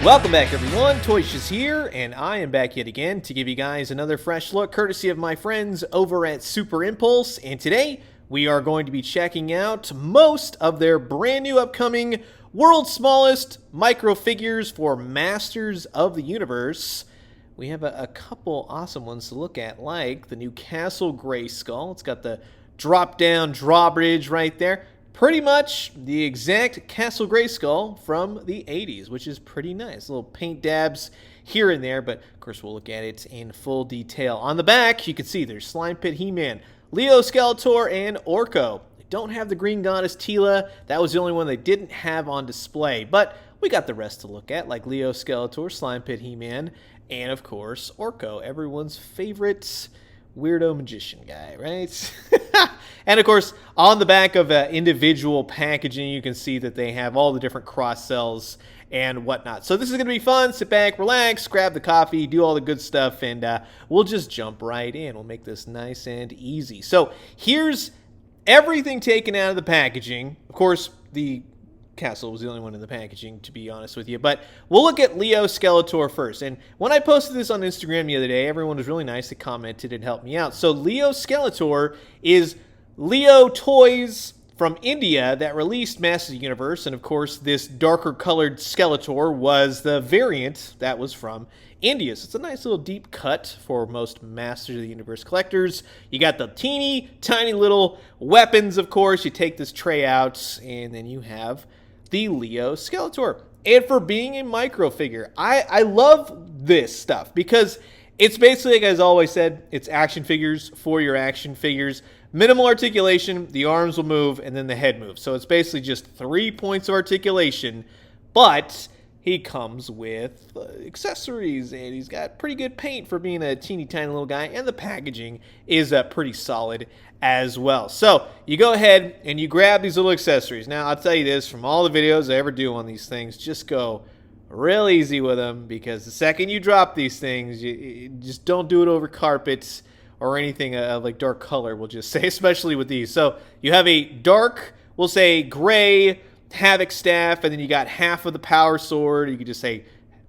Welcome back, everyone. Toyshiz here, and I am back yet again to give you guys another fresh look courtesy of my friends over at Super Impulse. And today we are going to be checking out most of their brand new upcoming world's smallest micro figures for Masters of the Universe. We have a couple awesome ones to look at, like the new Castle Grayskull. It's got the drop-down drawbridge right there. Pretty much the exact Castle Grayskull from the 80s, which is pretty nice. Little paint dabs here and there, but of course we'll look at it in full detail. On the back, you can see there's Slime Pit He-Man, Leo Skeletor, and Orko. They don't have the Green Goddess Tila. That was the only one they didn't have on display, but we got the rest to look at, like Leo Skeletor, Slime Pit He-Man, and of course Orko, everyone's favorite weirdo magician guy, right? And of course, on the back of individual packaging, you can see that they have all the different cross-sells and whatnot. So this is going to be fun. Sit back, relax, grab the coffee, do all the good stuff, and we'll just jump right in. We'll make this nice and easy. So here's everything taken out of the packaging. Of course, the Castle was the only one in the packaging, to be honest with you. But we'll look at Leo Skeletor first. And when I posted this on Instagram the other day, everyone was really nice. They commented and helped me out. So Leo Skeletor is Leo Toys from India that released Masters of the Universe. And of course, this darker colored Skeletor was the variant that was from India. So it's a nice little deep cut for most Masters of the Universe collectors. You got the teeny tiny little weapons, of course. You take this tray out and then you have the Leo Skeletor. And for being a micro figure, I love this stuff because it's basically, like as always said, it's action figures for your action figures. Minimal articulation, the arms will move, and then the head moves. So it's basically just 3 points of articulation, but he comes with accessories, and he's got pretty good paint for being a teeny tiny little guy, and the packaging is pretty solid as well. So you go ahead and you grab these little accessories. Now, I'll tell you this, from all the videos I ever do on these things, just go real easy with them, because the second you drop these things, you just don't do it over carpets or anything of like dark color, we'll just say, especially with these. So you have a dark, we'll say gray Havoc staff, and then you got half of the power sword. You could just say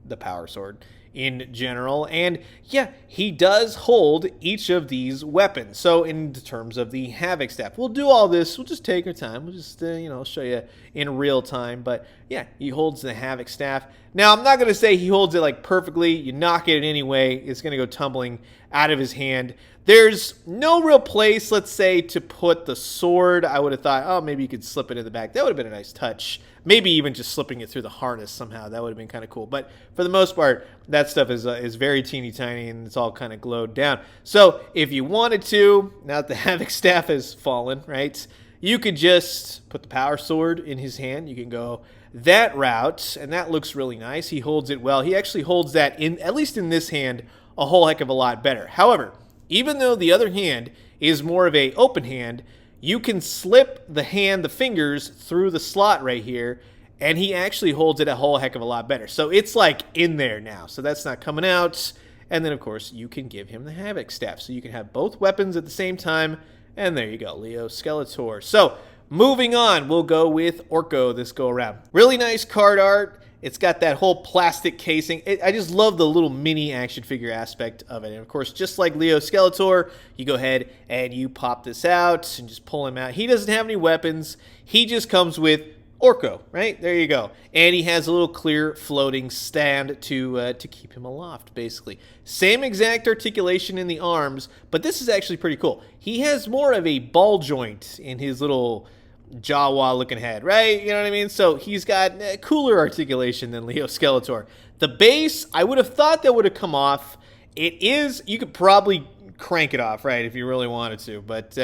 the power sword in general. And yeah, he does hold each of these weapons. So in terms of the Havoc staff, we'll do all this. We'll just take our time. We'll just, show you in real time. But yeah, he holds the Havoc staff. Now, I'm not going to say he holds it like perfectly. You knock it anyway, it's going to go tumbling out of his hand. There's no real place, let's say, to put the sword. I would have thought, oh, maybe you could slip it in the back. That would have been a nice touch. Maybe even just slipping it through the harness somehow. That would have been kind of cool. But for the most part, that stuff is very teeny tiny, and it's all kind of glowed down. So if you wanted to, now that the Havoc staff has fallen, right, you could just put the power sword in his hand. You can go that route, and that looks really nice. He holds it well. He actually holds that, at least in this hand, a whole heck of a lot better. However, even though the other hand is more of a open hand, you can slip the fingers through the slot right here, and he actually holds it a whole heck of a lot better. So it's like in there now. So that's not coming out. And then, of course, you can give him the Havoc staff. So you can have both weapons at the same time. And there you go, Leo Skeletor. So moving on, we'll go with Orko this go around. Really nice card art. It's got that whole plastic casing. I just love the little mini action figure aspect of it. And of course, just like Leo Skeletor, you go ahead and you pop this out and just pull him out. He doesn't have any weapons. He just comes with Orko, right? There you go. And he has a little clear floating stand to keep him aloft, basically. Same exact articulation in the arms, but this is actually pretty cool. He has more of a ball joint in his little Jawa looking head, right? You know what I mean? So he's got cooler articulation than Leo Skeletor. The base, I would have thought that would have come off. It is, you could probably crank it off, right, if you really wanted to. But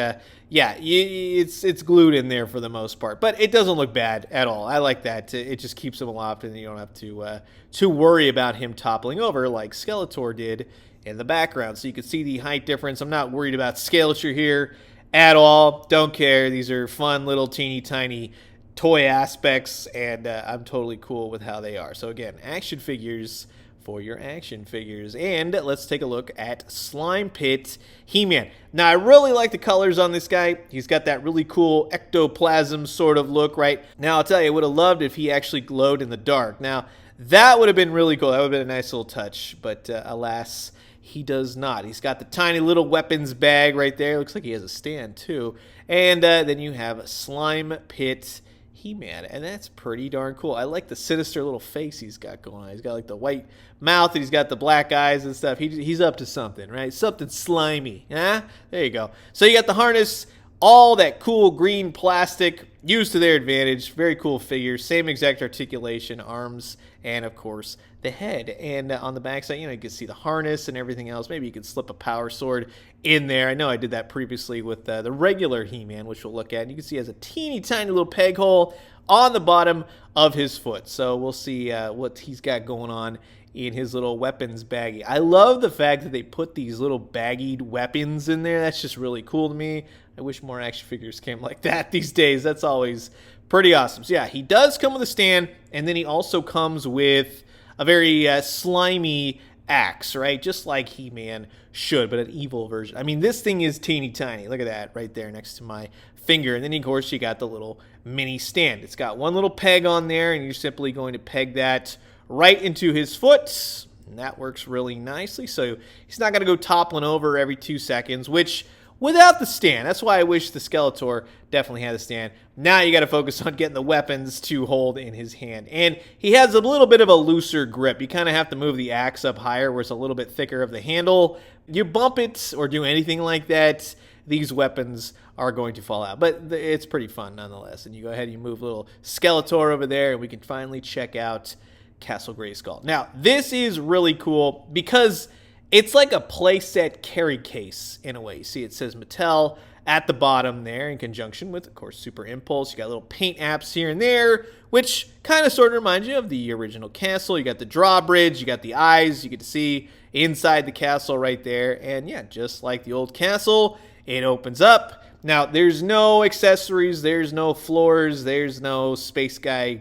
yeah, it's glued in there for the most part. But it doesn't look bad at all. I like that. It just keeps him aloft, and you don't have to worry about him toppling over like Skeletor did in the background. So you can see the height difference. I'm not worried about Skeletor here at all. Don't care. These are fun little teeny tiny toy aspects, and I'm totally cool with how they are. So again, action figures for your action figures. And let's take a look at Slime Pit He-Man. Now, I really like the colors on this guy. He's got that really cool ectoplasm sort of look, right? Now, I'll tell you, I would have loved if he actually glowed in the dark. Now, that would have been really cool. That would have been a nice little touch, but alas, he does not. He's got the tiny little weapons bag right there. Looks like he has a stand, too. And then you have Slime Pit He-Man, and that's pretty darn cool. I like the sinister little face he's got going on. He's got like the white mouth, and he's got the black eyes and stuff. He's up to something, right? Something slimy. Huh? There you go. So you got the harness, all that cool green plastic used to their advantage. Very cool figure. Same exact articulation, arms, and of course the head. And on the backside, you can see the harness and everything else. Maybe you could slip a power sword in there. I know I did that previously with the regular He-Man, which we'll look at. And you can see he has a teeny tiny little peg hole on the bottom of his foot. So we'll see what he's got going on in his little weapons baggie. I love the fact that they put these little baggied weapons in there. That's just really cool to me. I wish more action figures came like that these days. That's always pretty awesome. So yeah, he does come with a stand, and then he also comes with a very slimy axe, right? Just like He-Man should, but an evil version. I mean, this thing is teeny tiny. Look at that right there next to my finger. And then, of course, you got the little mini stand. It's got one little peg on there, and you're simply going to peg that right into his foot. And that works really nicely. So he's not going to go toppling over every 2 seconds, which without the stand, that's why I wish the Skeletor definitely had a stand. Now you got to focus on getting the weapons to hold in his hand. And he has a little bit of a looser grip. You kind of have to move the axe up higher where it's a little bit thicker of the handle. You bump it or do anything like that, these weapons are going to fall out. But it's pretty fun nonetheless. And you go ahead and you move little Skeletor over there, and we can finally check out Castle Grayskull. Now, this is really cool because it's like a playset carry case in a way. You see, it says Mattel at the bottom there in conjunction with, of course, Super Impulse. You got little paint apps here and there, which kind of sort of reminds you of the original castle. You got the drawbridge, you got the eyes, you get to see inside the castle right there. And yeah, just like the old castle, it opens up. Now, there's no accessories, there's no floors, there's no space guy,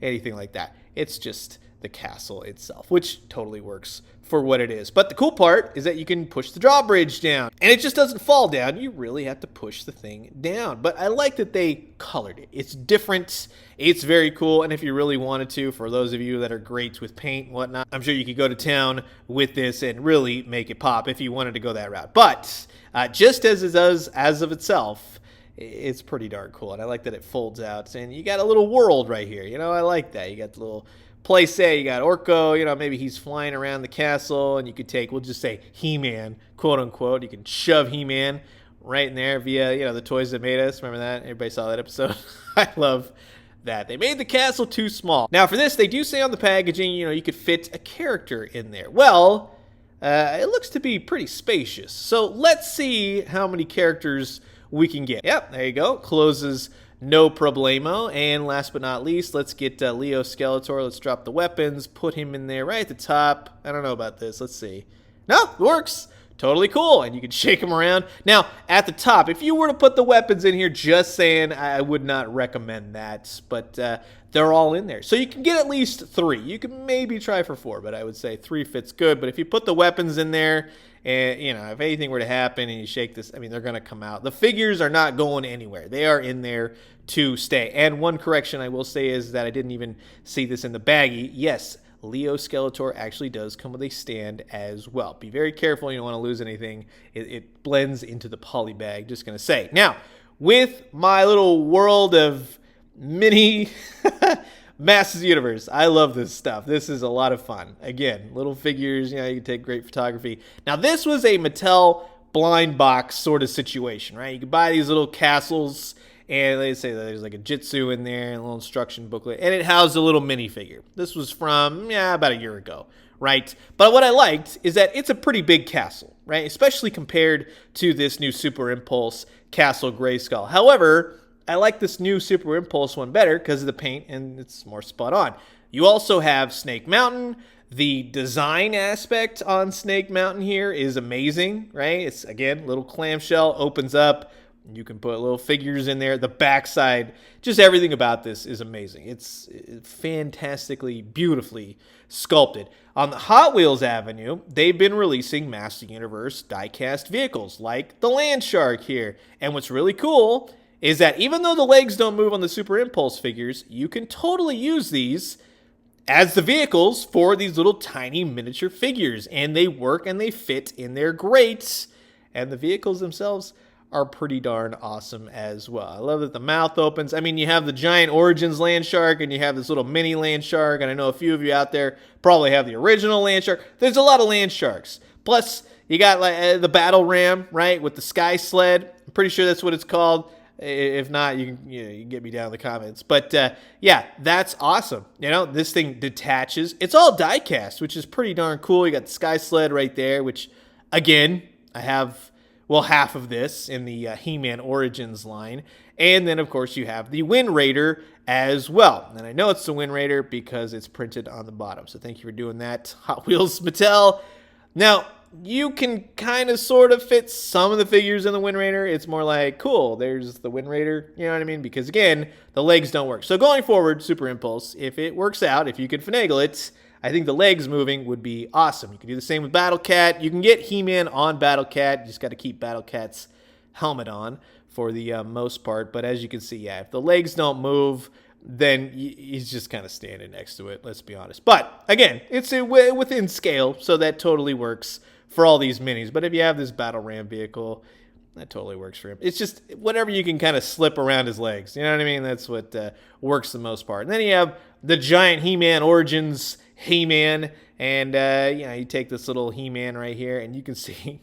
anything like that. It's just the castle itself, which totally works for what it is. But the cool part is that you can push the drawbridge down, and it just doesn't fall down. You really have to push the thing down. But I like that they colored it. It's different. It's very cool. And if you really wanted to, for those of you that are great with paint and whatnot, I'm sure you could go to town with this and really make it pop if you wanted to go that route. But just as it does as of itself, it's pretty darn cool. And I like that it folds out, and you got a little world right here. I like that. You got the little place say you got Orko, maybe he's flying around the castle, and you could take, we'll just say He-Man, quote unquote. You can shove He-Man right in there via, the toys that made us. Remember that? Everybody saw that episode? I love that. They made the castle too small. Now for this, they do say on the packaging, you could fit a character in there. Well, it looks to be pretty spacious. So let's see how many characters we can get. Yep, there you go. Closes no problemo. And last but not least, let's get Leo Skeletor. Let's drop the weapons, put him in there right at the top. I don't know about this. Let's see. No, it works. Totally cool. And you can shake them around. Now, at the top, if you were to put the weapons in here, just saying, I would not recommend that. But they're all in there. So you can get at least 3. You can maybe try for 4, but I would say 3 fits good. But if you put the weapons in there, and, if anything were to happen and you shake this, they're going to come out. The figures are not going anywhere. They are in there to stay. And one correction I will say is that I didn't even see this in the baggie. Yes, Leo Skeletor actually does come with a stand as well. Be very careful. You don't want to lose anything. It blends into the poly bag, just going to say. Now, with my little world of mini Masters Universe, I love this stuff. This is a lot of fun. Again, little figures, you can take great photography. Now, this was a Mattel blind box sort of situation, right? You could buy these little castles, and they say that there's like a jitsu in there and a little instruction booklet, and it housed a little minifigure. This was from, about a year ago, right? But what I liked is that it's a pretty big castle, right? Especially compared to this new Super Impulse Castle Grayskull. However, I like this new Super Impulse one better because of the paint, and it's more spot on. You also have Snake Mountain. The design aspect on Snake Mountain here is amazing, right? It's, again, little clamshell, opens up, You can put little figures in there. The backside, just everything about this is amazing. It's fantastically, beautifully sculpted. On the Hot Wheels Avenue, they've been releasing Master Universe diecast vehicles like the Land Shark here. And what's really cool is that even though the legs don't move on the Super Impulse figures, you can totally use these as the vehicles for these little tiny miniature figures. And they work and they fit in there great. And the vehicles themselves are pretty darn awesome as well. I love that the mouth opens. I mean, you have the giant Origins Land Shark, and you have this little mini Land Shark, and I know a few of you out there probably have the original Land Shark. There's a lot of Land Sharks. Plus, you got like the Battle Ram, right, with the Sky Sled. I'm pretty sure that's what it's called. If not, you can get me down in the comments. But yeah, that's awesome. You know, this thing detaches. It's all die-cast, which is pretty darn cool. You got the Sky Sled right there, which, again, I have, well, half of this in the He-Man Origins line. And then, of course, you have the Wind Raider as well. And I know it's the Wind Raider because it's printed on the bottom. So thank you for doing that, Hot Wheels Mattel. Now, you can kind of sort of fit some of the figures in the Wind Raider. It's more like, cool, there's the Wind Raider, you know what I mean? Because, again, the legs don't work. So going forward, Super Impulse, if it works out, if you can finagle it, I think the legs moving would be awesome. You can do the same with Battle Cat. You can get He-Man on Battle Cat. You just got to keep Battle Cat's helmet on for the most part. But as you can see, yeah, if the legs don't move, then he's just kind of standing next to it, let's be honest. But, again, it's within scale, so that totally works for all these minis. But if you have this Battle Ram vehicle, that totally works for him. It's just whatever you can kind of slip around his legs. You know what I mean? That's what works the most part. And then you have the giant He-Man Origins He-Man. And, you take this little He-Man right here, and you can see,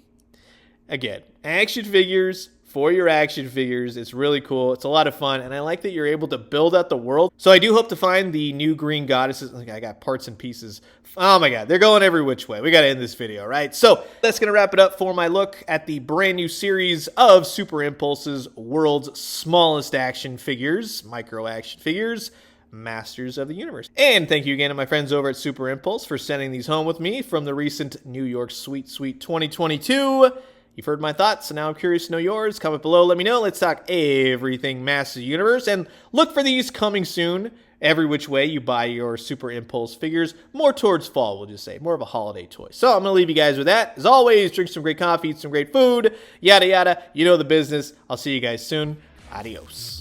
again, action figures for your action figures. It's really cool. It's a lot of fun, and I like that you're able to build out the world. So I do hope to find the new green goddesses. Like, I got parts and pieces. Oh my god, they're going every which way. We got to end this video, right? So that's going to wrap it up for my look at the brand new series of Super Impulse's world's smallest action figures, micro action figures, Masters of the Universe. And thank you again to my friends over at Super Impulse for sending these home with me from the recent New York Sweet Sweet 2022. You've heard my thoughts, and now I'm curious to know yours. Comment below, let me know. Let's talk everything Masters of the Universe, and look for these coming soon. Every which way you buy your Super Impulse figures, more towards fall, we'll just say. More of a holiday toy. So I'm going to leave you guys with that. As always, drink some great coffee, eat some great food, yada yada. You know the business. I'll see you guys soon. Adios.